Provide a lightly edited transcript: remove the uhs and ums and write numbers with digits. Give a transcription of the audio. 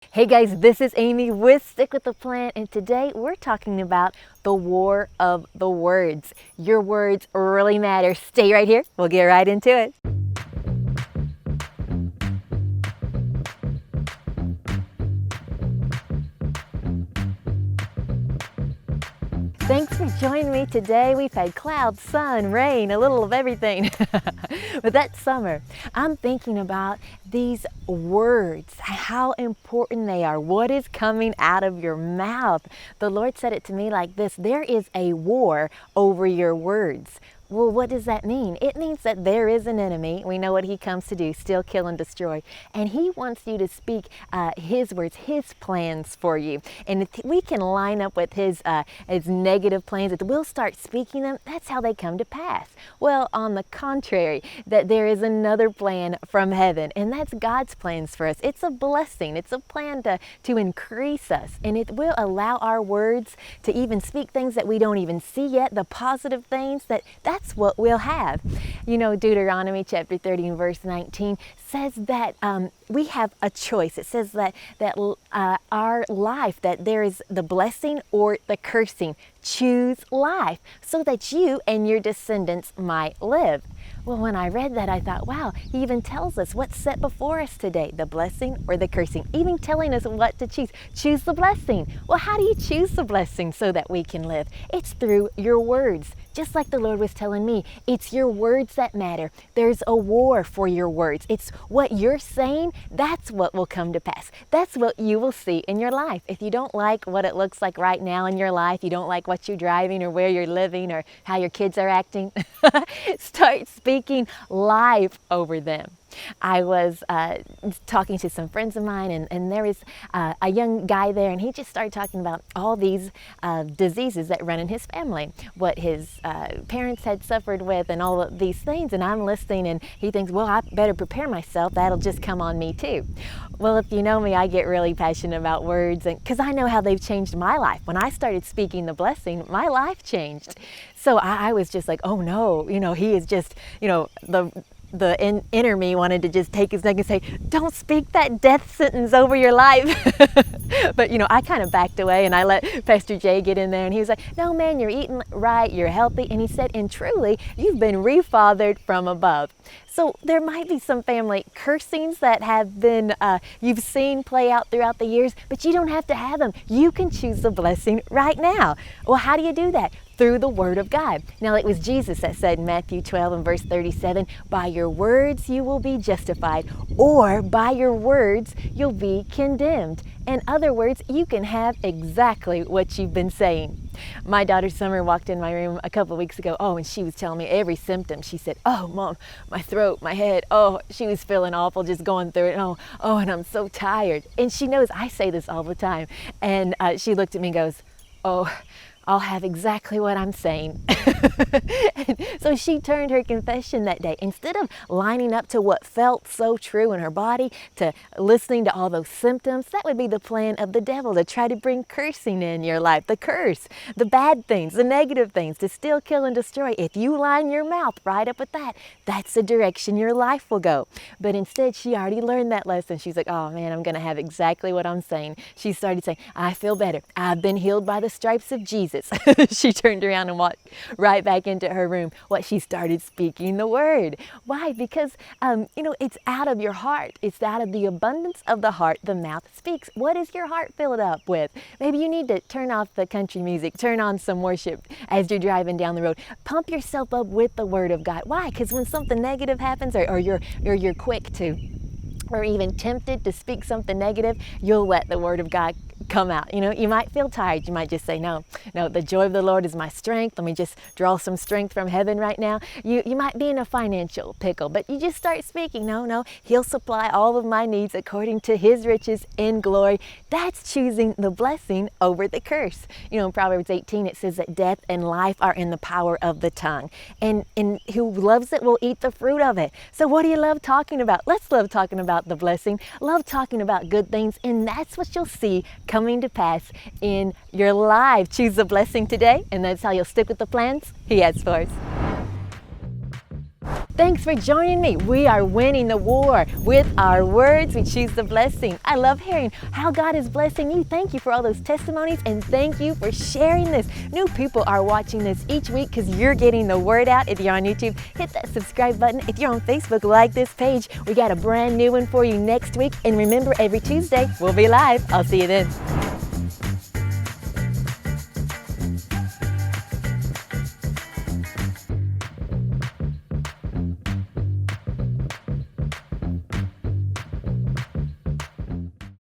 Hey guys, this is Amy with Stick with the Plan, and today we're talking about the war of the words. Your words really matter. Stay right here. We'll get right into it. Thanks for joining me today. We've had clouds, sun, rain, a little of everything. But that's summer. I'm thinking about these words, how important they are, what is coming out of your mouth. The Lord said it to me like this: there is a war over your words. Well, what does that mean? It means that there is an enemy. We know what he comes to do: steal, kill, and destroy. And he wants you to speak his words, his plans for you. And if we can line up with his negative plans, if we'll start speaking them, that's how they come to pass. Well, on the contrary, that there is another plan from heaven, and that's God's plans for us. It's a blessing. It's a plan to increase us, and it will allow our words to even speak things that we don't even see yet, the positive things that's what we'll have. You know, Deuteronomy chapter 30 and verse 19 says that we have a choice. It says that our life, that there is the blessing or the cursing. Choose life so that you and your descendants might live. Well, when I read that, I thought, wow, he even tells us what's set before us today, the blessing or the cursing, even telling us what to choose. Choose the blessing. Well, how do you choose the blessing so that we can live? It's through your words. Just like the Lord was telling me, it's your words that matter. There's a war for your words. It's what you're saying, that's what will come to pass. That's what you will see in your life. If you don't like what it looks like right now in your life, you don't like what you're driving or where you're living or how your kids are acting, start speaking life over them. I was talking to some friends of mine, and there was a young guy there, and he just started talking about all these diseases that run in his family, what his parents had suffered with, and all of these things. And I'm listening, and he thinks, well, I better prepare myself. That'll just come on me too. Well, if you know me, I get really passionate about words, and because I know how they've changed my life. When I started speaking the blessing, my life changed. So I was just like, oh no, he is just, the inner me wanted to just take his neck and say, don't speak that death sentence over your life. But I kind of backed away, and I let Pastor Jay get in there, and he was like, no man, you're eating right, you're healthy. And he said, and truly, you've been refathered from above. So there might be some family cursings that have been, you've seen play out throughout the years, but you don't have to have them. You can choose the blessing right now. Well, how do you do that? Through the Word of God. Now, it was Jesus that said in Matthew 12 and verse 37, by your words you will be justified, or by your words you'll be condemned. In other words, you can have exactly what you've been saying. My daughter Summer walked in my room a couple of weeks ago, and she was telling me every symptom. She said, oh, Mom, my throat, my head, she was feeling awful just going through it. And I'm so tired. And she knows I say this all the time. And she looked at me and goes, I'll have exactly what I'm saying. So she turned her confession that day. Instead of lining up to what felt so true in her body, to listening to all those symptoms, that would be the plan of the devil, to try to bring cursing in your life, the curse, the bad things, the negative things, to steal, kill, and destroy. If you line your mouth right up with that, that's the direction your life will go. But instead, she already learned that lesson. She's like, oh man, I'm going to have exactly what I'm saying. She started saying, I feel better. I've been healed by the stripes of Jesus. She turned around and walked right back into her room. She started speaking the word. Why? Because, it's out of your heart. It's out of the abundance of the heart the mouth speaks. What is your heart filled up with? Maybe you need to turn off the country music, turn on some worship as you're driving down the road. Pump yourself up with the Word of God. Why? Because when something negative happens, or you're quick to, or even tempted to speak something negative, you'll let the Word of God come out. You might feel tired. You might just say, no, the joy of the Lord is my strength. Let me just draw some strength from heaven right now. You might be in a financial pickle, but you just start speaking, no, He'll supply all of my needs according to His riches in glory. That's choosing the blessing over the curse. In Proverbs 18, it says that death and life are in the power of the tongue. And who loves it will eat the fruit of it. So what do you love talking about? Let's love talking about the blessing. Love talking about good things, and that's what you'll see coming to pass in your life. Choose the blessing today, and that's how you'll stick with the plans He has for us. Thanks for joining me. We are winning the war. With our words, we choose the blessing. I love hearing how God is blessing you. Thank you for all those testimonies, and thank you for sharing this. New people are watching this each week because you're getting the word out. If you're on YouTube, hit that subscribe button. If you're on Facebook, like this page. We got a brand new one for you next week. And remember, every Tuesday, we'll be live. I'll see you then.